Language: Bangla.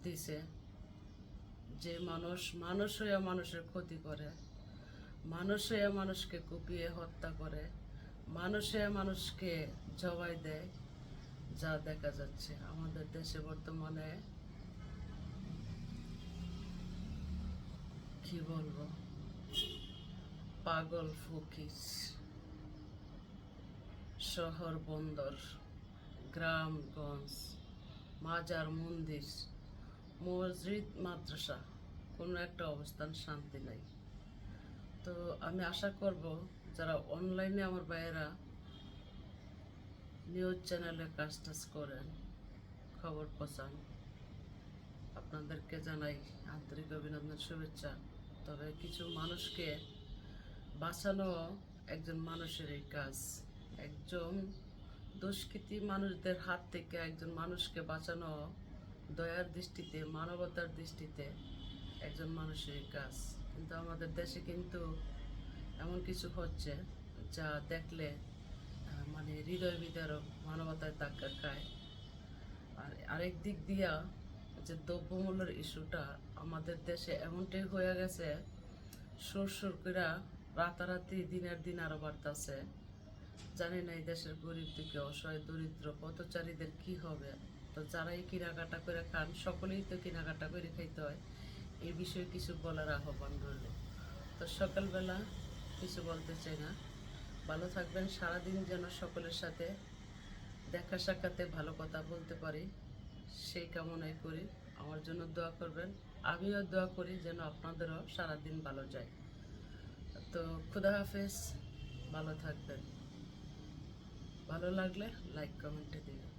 দিছে, যে মানুষ মানুষ হইয়া মানুষের ক্ষতি করে, মানুষ হইয়া মানুষকে কুপিয়ে হত্যা করে, মানুষ হইয়া মানুষকে জবাই দেয়, যা দেখা যাচ্ছে আমাদের দেশে বর্তমানে, কি বলবো, পাগল ফকির, শহর বন্দর, গ্রামগঞ্জ, মাজার মন্দির, মসজিদ মাদ্রাসা, কোনো একটা অবস্থান শান্তি নাই। তো আমি আশা করব যারা অনলাইনে আমার ভাইয়েরা নিউজ চ্যানেলে কাজ টাজ করেন, খবর পৌঁছান, আপনাদেরকে জানাই আন্তরিক অভিনন্দন, শুভেচ্ছা। তবে কিছু মানুষকে বাঁচানো একজন মানুষেরই কাজ। একজন দুষ্কৃতী মানুষদের হাত থেকে একজন মানুষকে বাঁচানো দয়ার দৃষ্টিতে, মানবতার দৃষ্টিতে একজন মানুষেরই কাজ। কিন্তু আমাদের দেশে কিন্তু এমন কিছু হচ্ছে যা দেখলে মানে হৃদয় বিদারক, মানবতায় ধাক্কা খায়। আর আরেক দিক দিয়া যে দ্রব্যমূল্যের ইস্যুটা আমাদের দেশে এমনটাই হয়ে গেছে, সুর করে রাতারাতি দিনের দিন আরও বাড়তেছে। জানি না এই দেশের গরিব দুঃখী, অসহায়, দরিদ্র পথচারীদের কি হবে। তো যারাই কেনাকাটা করে খান, সকলেই তো কেনাকাটা করে খাইতে হয়। এই বিষয়ে কিছু বলার আহ্বান রইল। তো সকালবেলা কিছু বলতে চাই না, ভালো থাকবেন, সারাদিন যেন সকলের সাথে দেখা সাক্ষাতে ভালো কথা বলতে পারি, সেই কামনাই করি। আমার জন্য দোয়া করবেন, আমিও দোয়া করি যেন আপনাদেরও সারাদিন ভালো যায়। তো খুদা হাফেজ, ভালো থাকবেন। ভালো লাগলে লাইক কমেন্টে দিবেন।